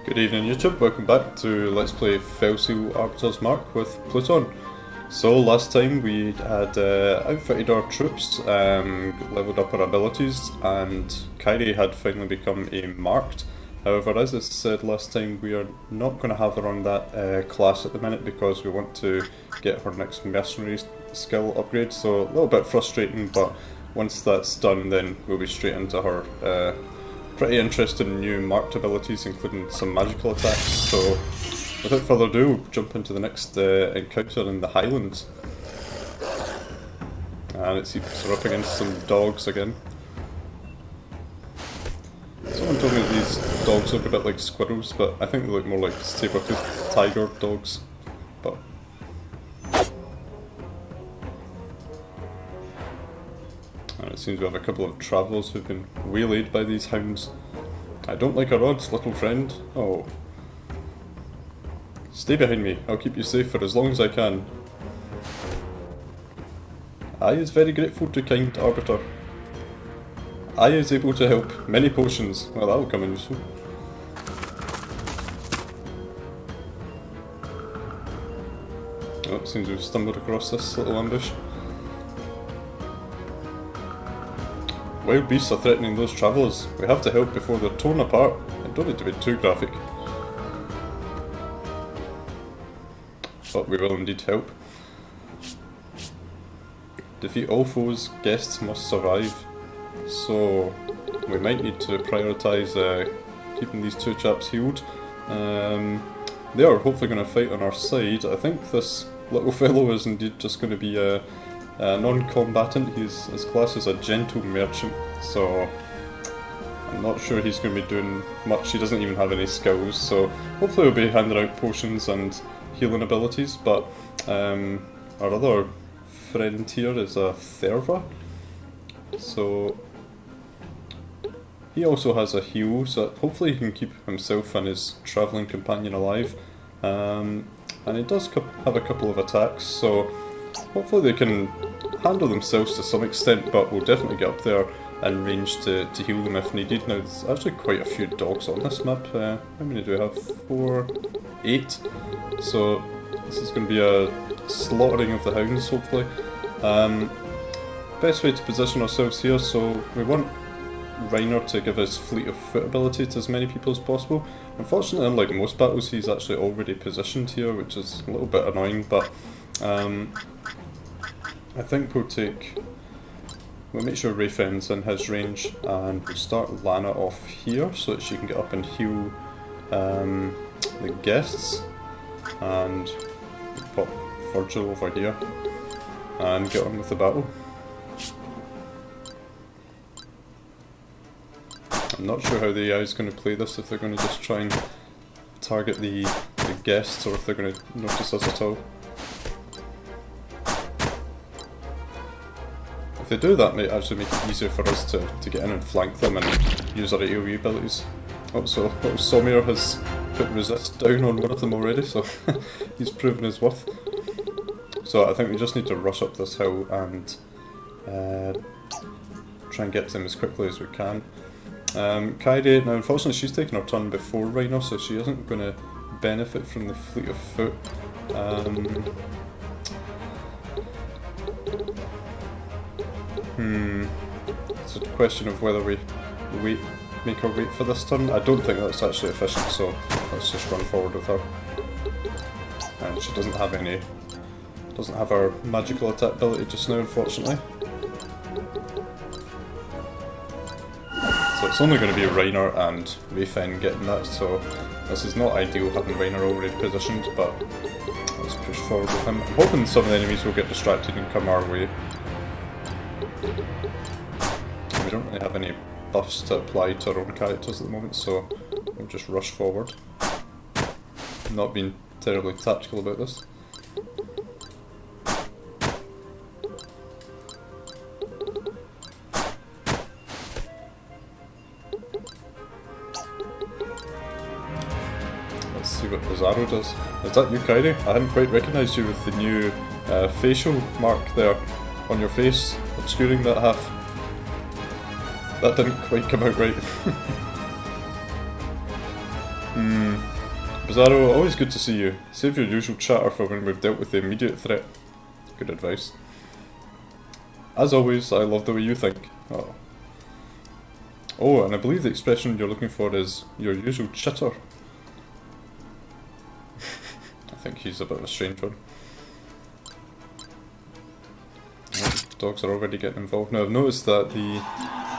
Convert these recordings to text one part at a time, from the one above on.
Good evening YouTube, welcome back to Let's Play Felseal Arbiter's Mark with Pluton. So last time we had outfitted our troops, leveled up our abilities, and Kairi had finally become a marked. However, as I said last time, we are not going to have her on that class at the minute because we want to get her next mercenary skill upgrade, so a little bit frustrating, but once that's done then we'll be straight into her pretty interesting new marked abilities, including some magical attacks. So without further ado, we'll jump into the next encounter in the Highlands. And it seems we're up against some dogs again. Someone told me these dogs look a bit like squirrels, but I think they look more like saber-toothed tiger dogs. But and it seems we have a couple of travellers who've been waylaid by these hounds. I don't like our odds, little friend. Oh. Stay behind me, I'll keep you safe for as long as I can. I is very grateful to kind Arbiter. I is able to help. Many potions. Well, that'll come in useful. Oh, it seems we've stumbled across this little ambush. Wild beasts are threatening those travellers. We have to help before they're torn apart. I don't need to be too graphic. But we will indeed help. Defeat all foes, guests must survive. So we might need to prioritise keeping these two chaps healed. They are hopefully going to fight on our side. I think this little fellow is indeed just going to be a non-combatant. His class is a gentle merchant, so I'm not sure he's going to be doing much. He doesn't even have any skills, so hopefully he'll be handing out potions and healing abilities. But our other friend here is a Therva, so he also has a heal, so hopefully he can keep himself and his travelling companion alive. And he does have a couple of attacks, so hopefully they can handle themselves to some extent, but we'll definitely get up there in range to heal them if needed. Now there's actually quite a few dogs on this map. How many do we have? 4, 8. So this is going to be a slaughtering of the hounds, hopefully. Best way to position ourselves here, so we want Reiner to give his fleet of foot ability to as many people as possible. Unfortunately, unlike most battles, he's actually already positioned here, which is a little bit annoying, but I think we'll make sure Rafen's in his range, and we'll start Lana off here so that she can get up and heal the guests, and pop Virgil over here and get on with the battle. I'm not sure how the AI is going to play this, if they're going to just try and target the guests or if they're going to notice us at all. If they do, that might actually make it easier for us to get in and flank them and use our AoE abilities. Oh, so little Somir has put resist down on one of them already, so he's proven his worth. So I think we just need to rush up this hill and try and get to them as quickly as we can. Kairi, now unfortunately she's taken her turn before Reiner, so she isn't going to benefit from the fleet of foot. It's a question of whether we make her wait for this turn. I don't think that's actually efficient, so let's just run forward with her. And she doesn't have her magical attack ability just now, unfortunately. So it's only going to be Reiner and Rafen getting that, so this is not ideal having Reiner already positioned, but let's push forward with him. I'm hoping some of the enemies will get distracted and come our way. We don't really have any buffs to apply to our own characters at the moment, so we'll just rush forward. Not being terribly tactical about this. Let's see what Bizarro does. Is that you, Kairi? I hadn't quite recognised you with the new facial mark there on your face, obscuring that half. That didn't quite come out right. Bizarro, always good to see you. Save your usual chatter for when we've dealt with the immediate threat. Good advice. As always, I love the way you think. Oh. Oh, and I believe the expression you're looking for is your usual chitter. I think he's a bit of a strange one. Dogs are already getting involved. Now I've noticed that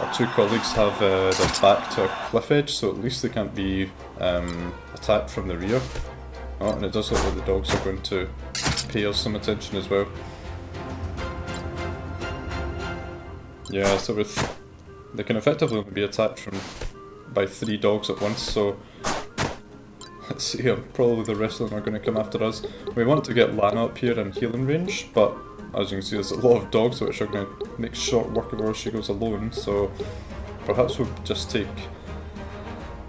our two colleagues have their back to a cliff edge, so at least they can't be attacked from the rear. Oh, and it does look like the dogs are going to pay us some attention as well. Yeah, so they can effectively only be attacked by 3 dogs at once, so let's see here, probably the rest of them are going to come after us. We want to get Lana up here in healing range, but as you can see there's a lot of dogs which are going to make short work of her if she goes alone, so perhaps we'll just take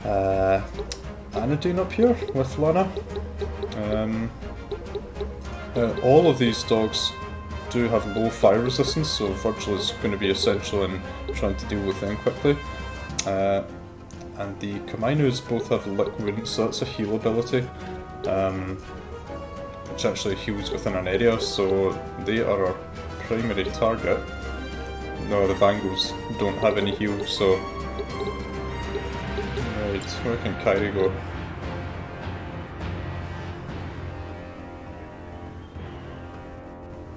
Anodyne up here with Lana. All of these dogs do have low fire resistance, so Virgil is going to be essential in trying to deal with them quickly. And the Kamainus both have lick wounds, so that's a heal ability, which actually heals within an area, so they are our primary target. No, the Vangos don't have any heal, so... Right, where can Kairi go?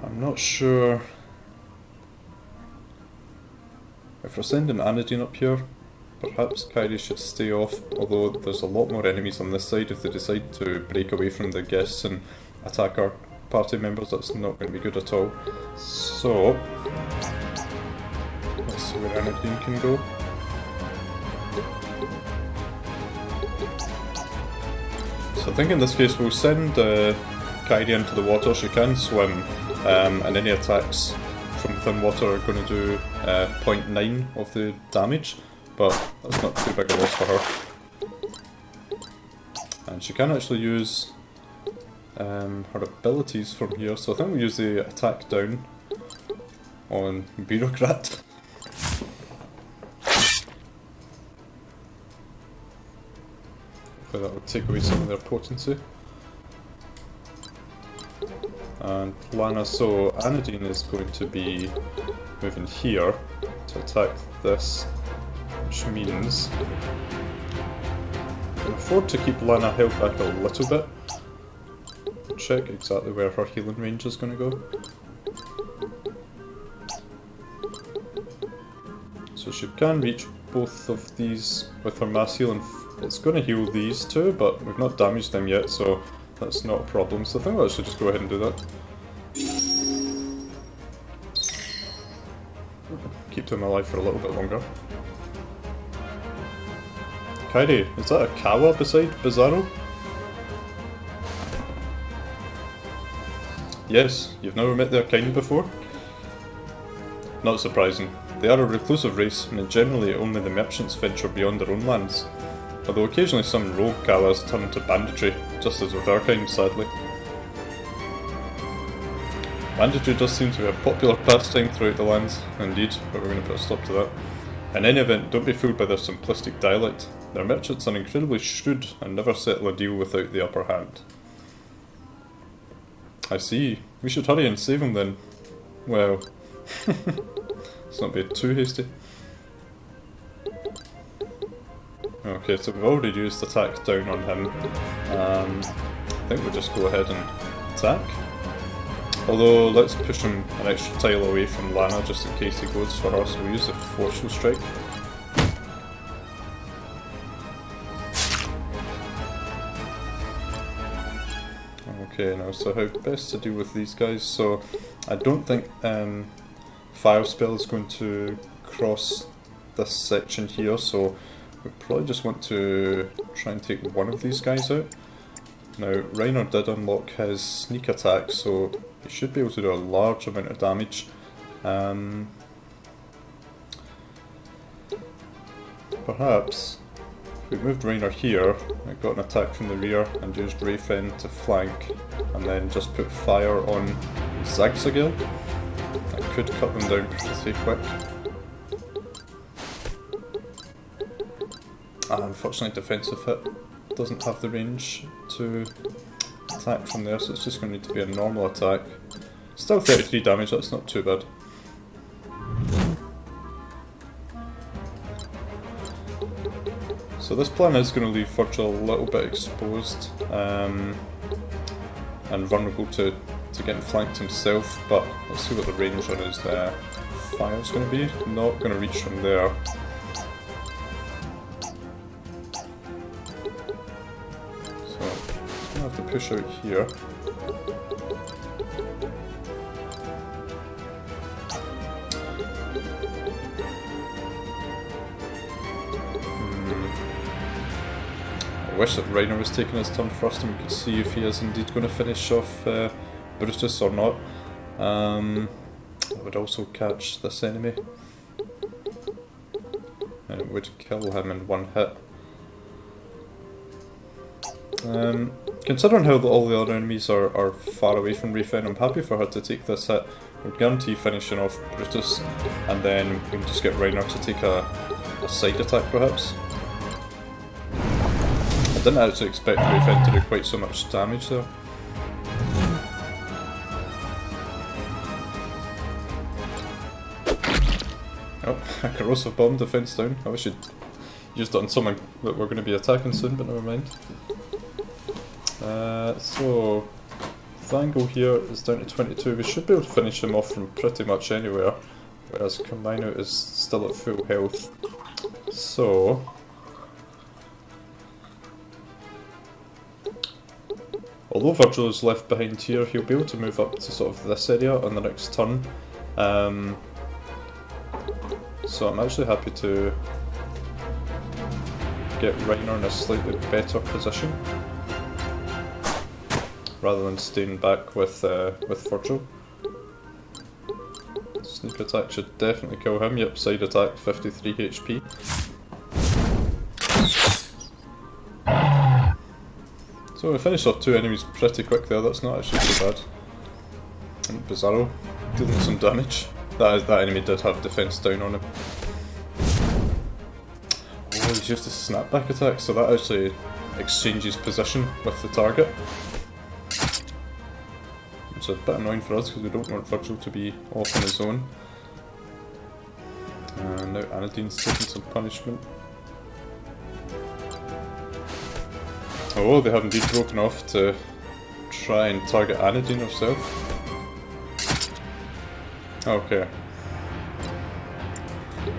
I'm not sure if we're sending Anodyne up here, perhaps Kairi should stay off, although there's a lot more enemies on this side. If they decide to break away from the guests and attack our party members, that's not going to be good at all. So, let's see where Anodyne can go. So I think in this case we'll send Kairi into the water. She can swim, and any attacks from within water are going to do 0.9 of the damage, but that's not too big a loss for her. And she can actually use her abilities from here, so I think we'll use the attack down on Bureaucrat. Hopefully that would take away some of their potency. And Lana, so Anodyne is going to be moving here to attack this, which means I can afford to keep Lana held back a little bit. Check exactly where her healing range is going to go. So she can reach both of these with her mass heal, and it's going to heal these two, but we've not damaged them yet, so that's not a problem. So I think I should just go ahead and do that. Keep them alive for a little bit longer. Kairi, is that a Kawa beside Bizarro? Yes, you've never met their kind before? Not surprising. They are a reclusive race, and generally only the merchants venture beyond their own lands. Although occasionally some rogue Kawas turn to banditry, just as with our kind, sadly. Banditry does seem to be a popular pastime throughout the lands, indeed, but we're going to put a stop to that. In any event, don't be fooled by their simplistic dialect. Their merchants are incredibly shrewd and never settle a deal without the upper hand. I see. We should hurry and save him then. Well, let's not be too hasty. Okay, so we've already used attack down on him. I think we'll just go ahead and attack. Although, let's push him an extra tile away from Lana just in case he goes for us. We'll use the Forceful Strike. Okay, now so how best to deal with these guys? So, I don't think Fire Spell is going to cross this section here, so we probably just want to try and take one of these guys out. Now, Reiner did unlock his sneak attack, so he should be able to do a large amount of damage. Perhaps, if we moved Reiner here, I got an attack from the rear and used Rayfen to flank, and then just put fire on Zagzagil. That could cut them down pretty quick. Unfortunately defensive hit. doesn't have the range to attack from there, so it's just going to need to be a normal attack. Still 33 damage, that's not too bad. So this plan is going to leave Virgil a little bit exposed and vulnerable to getting flanked himself, but let's see what the range on his fire is going to be. Not going to reach from there. So I'm going to have to push out here. I wish that Reiner was taking his turn first and we could see if he is indeed going to finish off Brutus or not. It would also catch this enemy and it would kill him in one hit. Considering how all the other enemies are far away from Rayfen, I'm happy for her to take this hit. We'll guarantee finishing off Brutus, and then we can just get Reiner to take a side attack perhaps. I didn't actually expect Rayfen to do quite so much damage there. Oh, a corrosive bomb, defense down. I wish you'd used it on someone that we're going to be attacking soon, but never mind. So, Thango here is down to 22. We should be able to finish him off from pretty much anywhere, whereas Kamino is still at full health. So, although Virgil is left behind here, he'll be able to move up to sort of this area on the next turn. So I'm actually happy to get Reiner in a slightly better position, rather than staying back with Virgil. Sneak attack should definitely kill him. Yep, side attack, 53 HP. So we finished off two enemies pretty quick there, that's not actually too bad. And Bizarro dealing some damage. That enemy did have defense down on him. Oh, he's used a snapback attack, so that actually exchanges position with the target. Which is a bit annoying for us because we don't want Virgil to be off on his own. And now Anadine's taking some punishment. Oh, they have indeed broken off to try and target Anadine herself. Okay.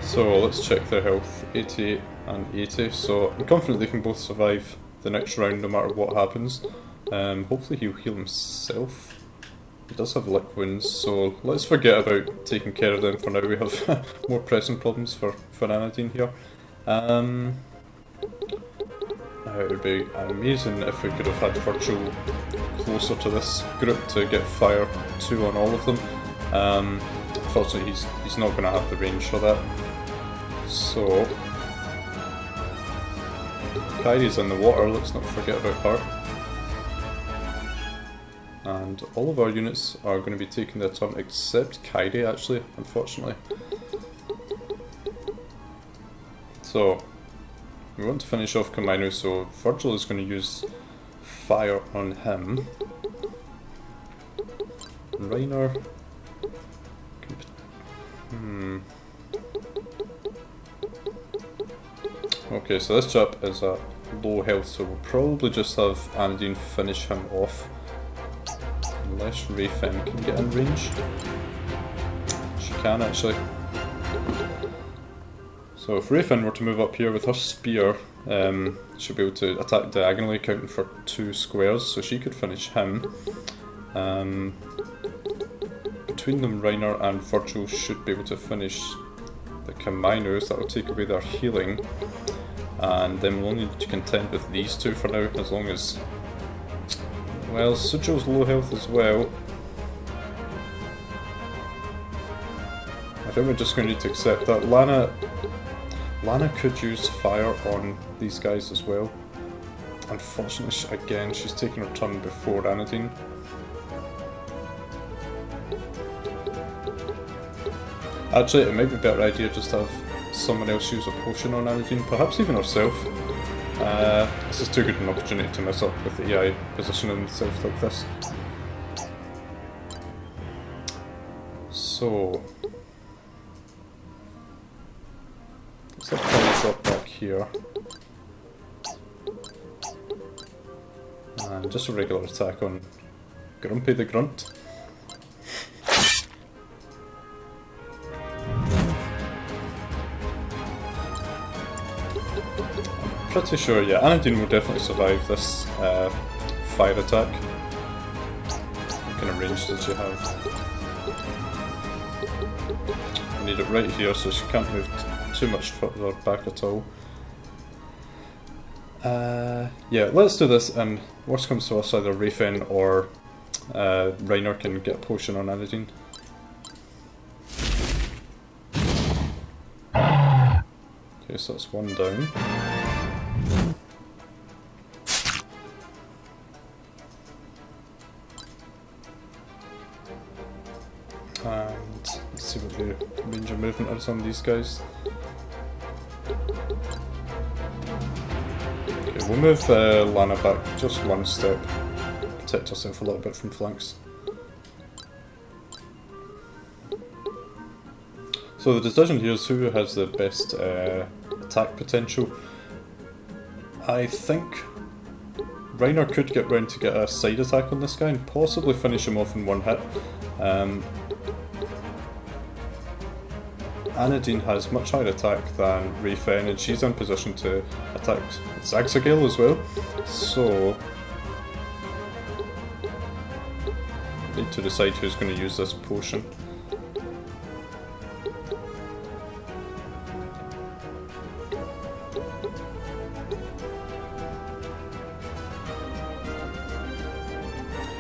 So let's check their health. 88 and 80. So I'm confident they can both survive the next round no matter what happens. Hopefully he'll heal himself. He does have lick wounds, so let's forget about taking care of them for now. We have more pressing problems for Anadine here. It would be amazing if we could have had Virgil closer to this group to get fire 2 on all of them. Unfortunately he's not going to have the range for that. So Kyrie's in the water, let's not forget about her. And all of our units are going to be taking their turn except Kyrie actually, unfortunately. So we want to finish off Kamino, so Virgil is going to use fire on him. Reiner. Okay, so this chap is at low health, so we'll probably just have Anadine finish him off. Unless Rayfen can get in range. She can actually. So if Rayfen were to move up here with her spear, she'll be able to attack diagonally, counting for 2 squares, so she could finish him. Between them, Reiner and Virgil should be able to finish the Kaminos. That will take away their healing, and then we'll only need to contend with these two for now, as long as... Well, Sujil's low health as well. I think we're just going to need to accept that. Lana could use fire on these guys as well. Unfortunately, again, she's taking her turn before Anadine. Actually, it might be a better idea just to have someone else use a potion on Anadine, perhaps even herself. This is too good an opportunity to mess up with the AI positioning itself like this. So let's have to drop back here. And just a regular attack on Grumpy the Grunt. Pretty sure, yeah, Anodyne will definitely survive this fire attack. What kind of range does she have? I need it right here so she can't move too much further back at all. Yeah, let's do this, and worst comes to us, either Rayfen or Reiner can get a potion on Anodyne. Okay, so that's one down. And let's see what the range of movement is on these guys. Okay, we'll move Lana back just one step, protect herself a little bit from flanks. So the decision here is who has the best attack potential. I think Reiner could get round to get a side attack on this guy and possibly finish him off in one hit. Anodyne has much higher attack than Rayfen, and she's in position to attack Zagzagale as well, so need to decide who's going to use this potion.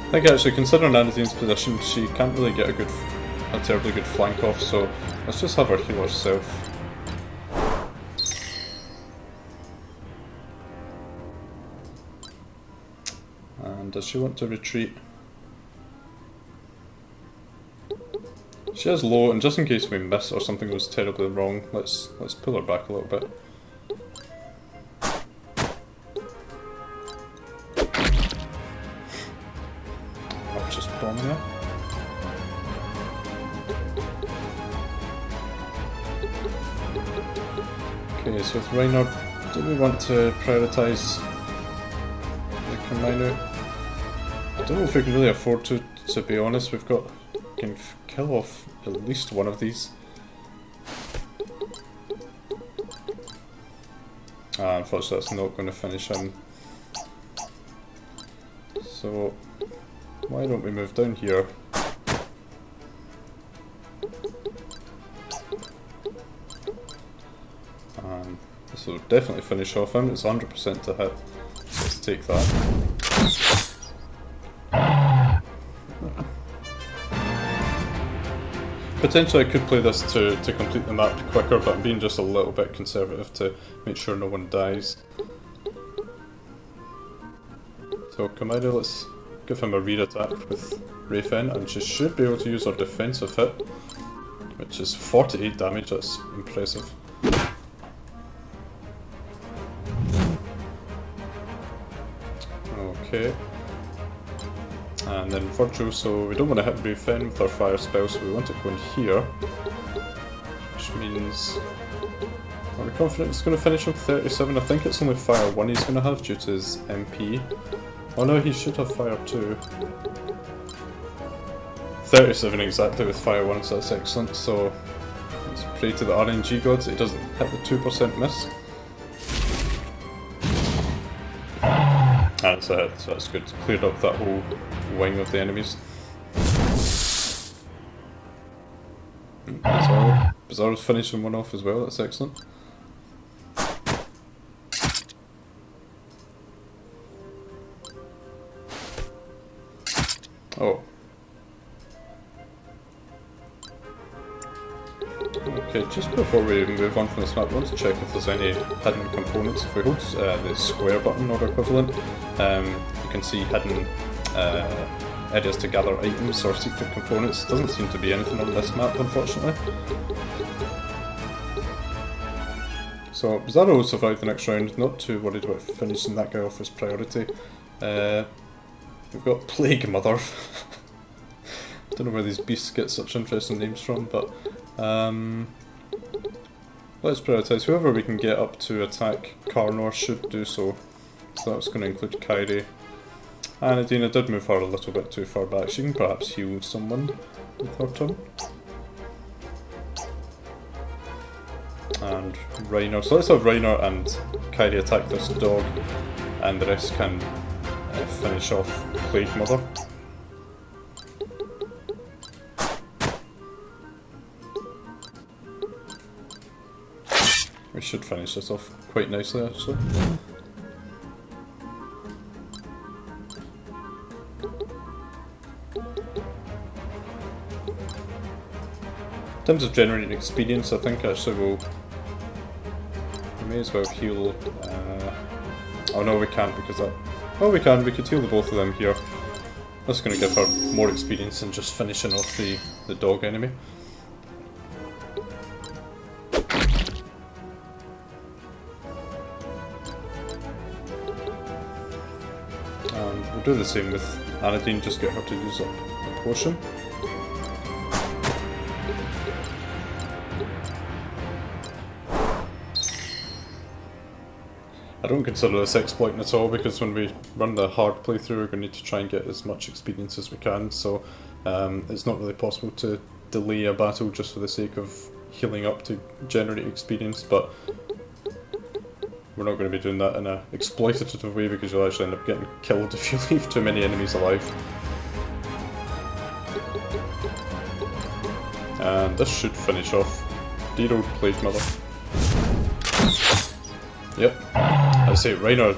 I think actually, considering Anodyne's position, she can't really get a terribly good flank off, so let's just have her heal herself. And does she want to retreat? She has low, and just in case we miss or something goes terribly wrong, let's pull her back a little bit. Not just bombing her. Okay, so with Reiner, do we want to prioritise the Kamino? I don't know if we can really afford to be honest. We've got, can kill off at least one of these. Unfortunately that's not going to finish him. So, why don't we move down here? This will definitely finish off him. It's 100% to hit. Let's take that. Potentially I could play this to complete the map quicker, but I'm being just a little bit conservative to make sure no one dies. So Kamado, let's give him a rear attack with Rayfen, and she should be able to use her defensive hit, which is 48 damage. That's impressive. Okay. And then Virgil, so we don't want to hit Rayfen with our fire spell, so we want it going here. Which means... Are we confident it's going to finish on 37? I think it's only fire 1 he's going to have due to his MP. Oh no, he should have fire 2. 37 exactly with fire 1, so that's excellent. So let's pray to the RNG gods that he doesn't hit the 2% miss. That's a hit, so that's good. Cleared up that whole wing of the enemies. Bizarro's finishing one off as well, that's excellent. Oh. Okay, just before we move on from this map, I want to check if there's any hidden components. If we hold the square button or equivalent, you can see hidden areas to gather items or secret components. Doesn't seem to be anything on this map, unfortunately. So Bizarro will survive the next round, not too worried about finishing that guy off as priority. We've got Plague Mother. Don't know where these beasts get such interesting names from, but let's prioritise whoever we can get up to attack Karnor should do so. So that's going to include Kairi. Anadina did move her a little bit too far back. She can perhaps heal someone with her turn. And Reiner. So let's have Reiner and Kairi attack this dog, and the rest can finish off Plague Mother. We should finish this off quite nicely, actually. In terms of generating experience, I think actually we may as well heal. Oh no, we can't because that. Oh, we can. We could heal the both of them here. That's going to give her more experience than just finishing off the dog enemy. And we'll do the same with Anadine, just get her to use up a potion. I don't consider this exploiting at all, because when we run the hard playthrough we're going to need to try and get as much experience as we can, so it's not really possible to delay a battle just for the sake of healing up to generate experience, but we're not going to be doing that in an exploitative way, because you'll actually end up getting killed if you leave too many enemies alive. And this should finish off dear old Plague Mother. Yep. I say Reiner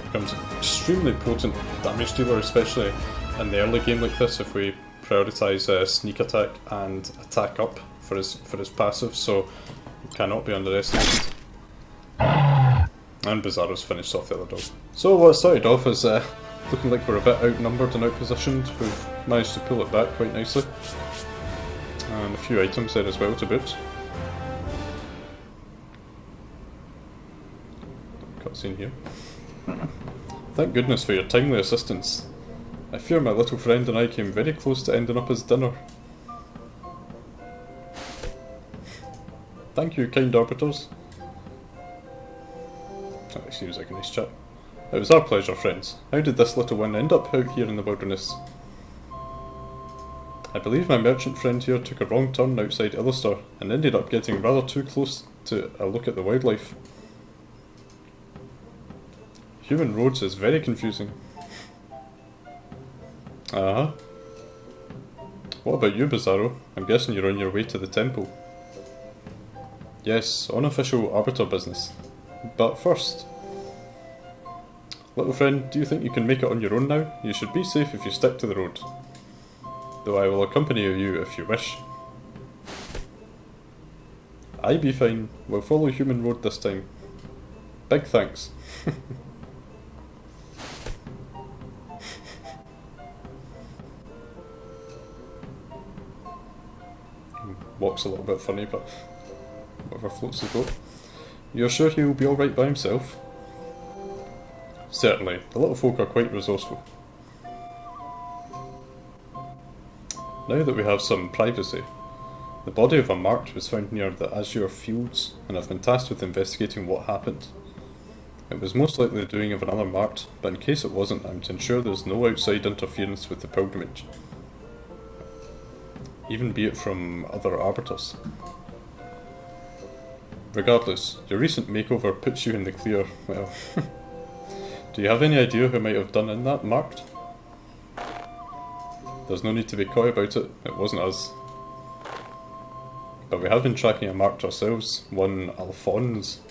becomes an extremely potent damage dealer, especially in the early game like this, if we prioritise sneak attack and attack up for his passive, so it cannot be underestimated. And Bizarro's finished off the other dog. So what started off as looking like we're a bit outnumbered and outpositioned, we've managed to pull it back quite nicely. And a few items there as well to boot. Cutscene here. Thank goodness for your timely assistance. I fear my little friend and I came very close to ending up as dinner. Thank you, kind arbiters. Oh, he seems like a nice chap. It was our pleasure, friends. How did this little one end up out here in the wilderness? I believe my merchant friend here took a wrong turn outside Illister and ended up getting rather too close to a look at the wildlife. Human roads is very confusing. Uh-huh. What about you, Bizarro? I'm guessing you're on your way to the temple. Yes, unofficial Arbiter business. But first... Little friend, do you think you can make it on your own now? You should be safe if you stick to the road. Though I will accompany you if you wish. I be fine. We'll follow human road this time. Big thanks. Walks a little bit funny, but whatever floats his boat. You're sure he will be alright by himself? Certainly, the little folk are quite resourceful. Now that we have some privacy, the body of a Mart was found near the Azure Fields, and I've been tasked with investigating what happened. It was most likely the doing of another Mart, but in case it wasn't, I'm to ensure there's no outside interference with the pilgrimage. Even be it from other arbiters. Regardless, your recent makeover puts you in the clear. Well, do you have any idea who might have done in that Mart? There's no need to be coy about it, it wasn't us. But we have been tracking a Mart ourselves, one Alphonse.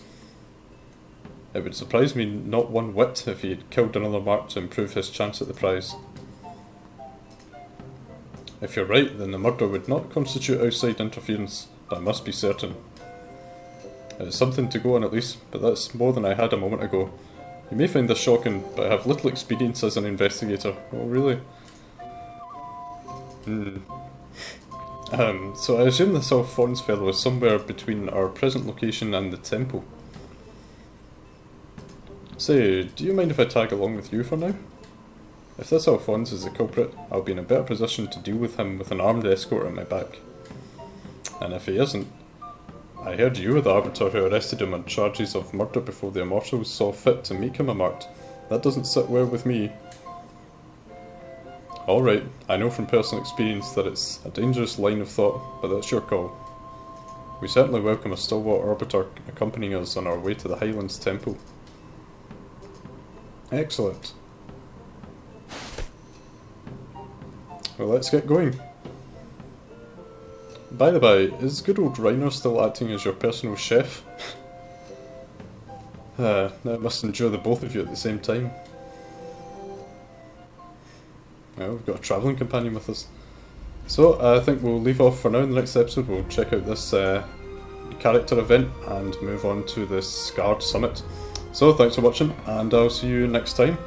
It would surprise me not one whit if he had killed another Mart to improve his chance at the prize. If you're right, then the murder would not constitute outside interference, but I must be certain. It's something to go on at least, but that's more than I had a moment ago. You may find this shocking, but I have little experience as an investigator. Oh, really? So I assume this Alphonse fellow is somewhere between our present location and the temple. Say, do you mind if I tag along with you for now? If this Alphonse is the culprit, I'll be in a better position to deal with him with an armed escort at my back. And if he isn't, I heard you were the Arbiter who arrested him on charges of murder before the Immortals saw fit to make him a marked. That doesn't sit well with me. Alright, I know from personal experience that it's a dangerous line of thought, but that's your call. We certainly welcome a stalwart Arbiter accompanying us on our way to the Highlands Temple. Excellent. Well, let's get going. By the by, is good old Reiner still acting as your personal chef? That must endure the both of you at the same time. Well, we've got a travelling companion with us. So, I think we'll leave off for now. In the next episode we'll check out this character event and move on to the Scarred Summit. So, thanks for watching, and I'll see you next time.